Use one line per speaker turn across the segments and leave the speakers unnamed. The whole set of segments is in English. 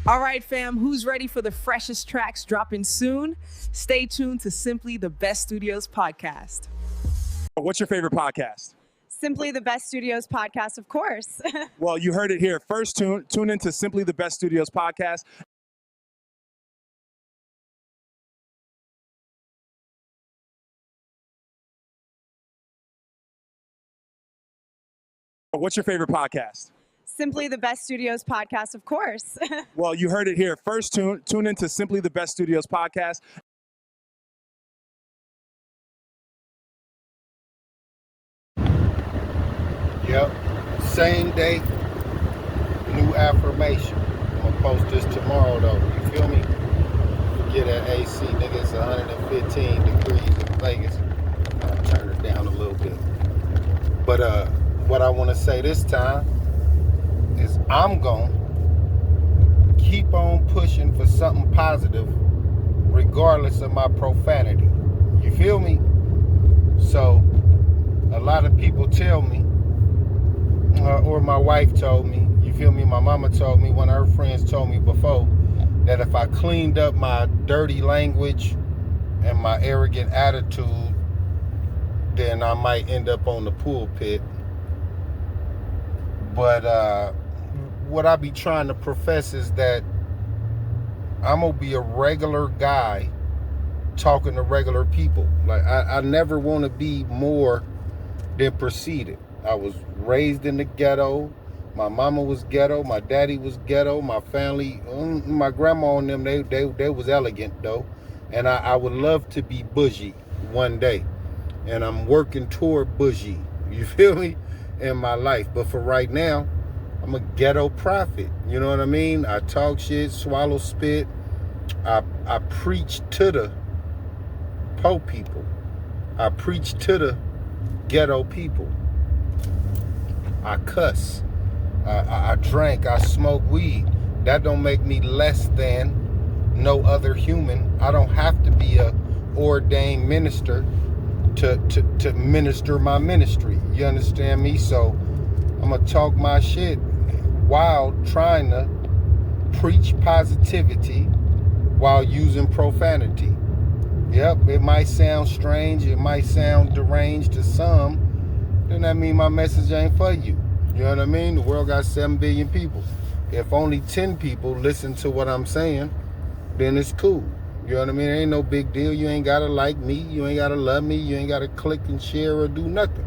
All right, fam, who's ready for the freshest tracks dropping soon? Stay tuned to Simply the Best Studios podcast.
What's your favorite podcast?
Simply the Best Studios podcast, of course.
Well, you heard it here. First, tune into Simply the Best Studios podcast. What's your favorite podcast?
Simply the Best Studios podcast, of course.
Well, you heard it here. First, tune into Simply the Best Studios podcast.
Yep. Same day, new affirmation. I'm gonna post this tomorrow though. You feel me? Forget that AC, nigga. It's 115 degrees in Vegas. I'll turn it down a little bit. But what I want to say this time is I'm gonna keep on pushing for something positive, regardless of my profanity. You feel me? So a lot of people tell me, or my wife told me, you feel me, my mama told me, one of her friends told me before, that if I cleaned up my dirty language and my arrogant attitude, then I might end up on the pulpit. But what I be trying to profess is that I'm gonna be a regular guy talking to regular people. Like I never want to be more than preceded. I was raised in the ghetto. My mama was ghetto. My daddy was ghetto. My family, my grandma and them, they was elegant though. And I would love to be bougie one day. And I'm working toward bougie. You feel me? In my life. But for right now, I'm a ghetto prophet. You know what I mean? I talk shit, swallow spit. I preach to the po people. I preach to the ghetto people. I cuss. I drank. I smoke weed. That don't make me less than no other human. I don't have to be a ordained minister to minister my ministry. You understand me? So I'm gonna talk my shit while trying to preach positivity while using profanity. Yep, it might sound strange, it might sound deranged to some, then that means my message ain't for you. You know what I mean? The world got 7 billion people. If only 10 people listen to what I'm saying, then it's cool. You know what I mean? It ain't no big deal. You ain't gotta like me, you ain't gotta love me, you ain't gotta click and share or do nothing.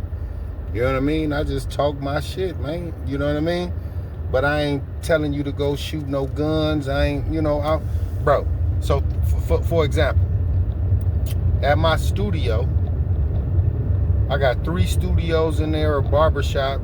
You know what I mean? I just talk my shit, man. You know what I mean? But I ain't telling you to go shoot no guns. I ain't, you know, bro. So for example, at my studio, I got 3 studios in there, a barbershop,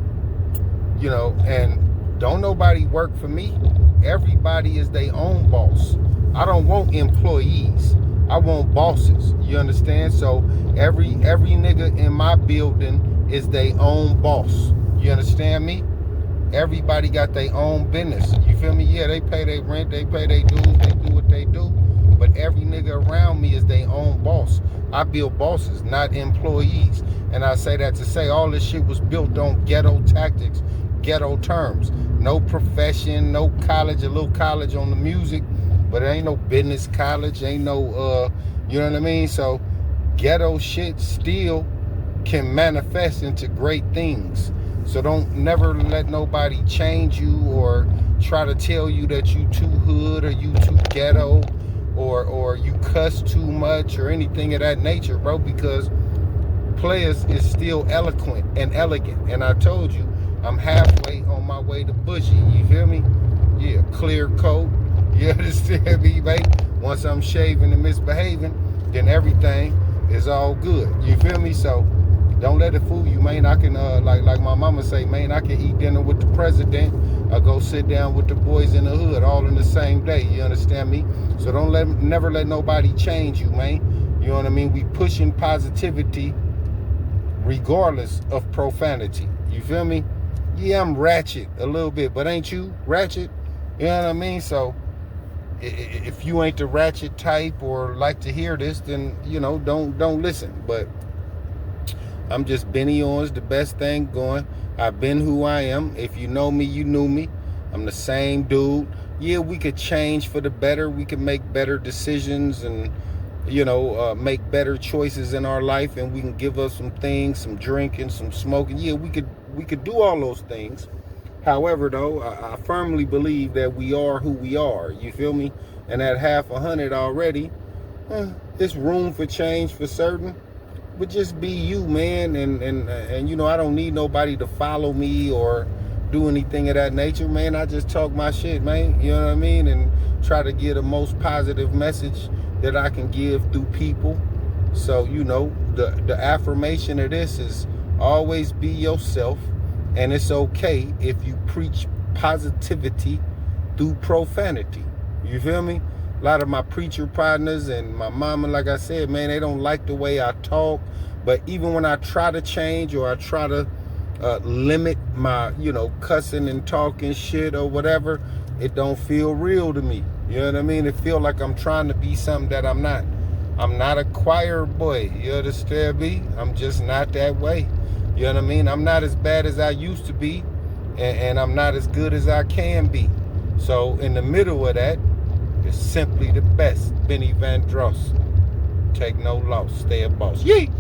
you know, and don't nobody work for me. Everybody is their own boss. I don't want employees. I want bosses. You understand? So every nigga in my building is their own boss. You understand me? Everybody got their own business. You feel me? Yeah, they pay their rent, they pay their dues, they do what they do. But every nigga around me is their own boss. I build bosses, not employees. And I say that to say all this shit was built on ghetto tactics, ghetto terms. No profession, no college, a little college on the music, but it ain't no business college, ain't no, you know what I mean? So ghetto shit still can manifest into great things. So don't never let nobody change you or try to tell you that you too hood or you too ghetto or you cuss too much or anything of that nature, bro, because players is still eloquent and elegant. And I told you, I'm halfway on my way to bougie. You feel me? Yeah, clear coat. You understand me, mate? Once I'm shaving and misbehaving, then everything is all good. You feel me? So don't let it fool you, man. I can, like my mama say, man, I can eat dinner with the president. I go sit down with the boys in the hood all in the same day. You understand me? So never let nobody change you, man. You know what I mean? We pushing positivity regardless of profanity. You feel me? Yeah, I'm ratchet a little bit, but ain't you ratchet? You know what I mean? So if you ain't the ratchet type or like to hear this, then, you know, don't listen. But I'm just Benny Owens, the best thing going. I've been who I am. If you know me, you knew me. I'm the same dude. Yeah, we could change for the better. We can make better decisions and, make better choices in our life, and we can give us some things, some drinking, some smoking. Yeah, we could do all those things. However, though, I firmly believe that we are who we are. You feel me? And at half 100 already, it's room for change for certain. But just be you, man. And I don't need nobody to follow me or do anything of that nature, man. I just talk my shit, man. You know what I mean? And try to give the most positive message that I can give through people. So, the affirmation of this is always be yourself. And it's okay if you preach positivity through profanity. You feel me? A lot of my preacher partners and my mama, like I said, man, they don't like the way I talk. But even when I try to change or I try to limit my, cussing and talking shit or whatever, it don't feel real to me. You know what I mean? It feel like I'm trying to be something that I'm not. I'm not a choir boy. You understand me? I'm just not that way. You know what I mean? I'm not as bad as I used to be, and I'm not as good as I can be. So in the middle of that is simply the best. Benny Van Dross. Take no loss. Stay a boss. Yee!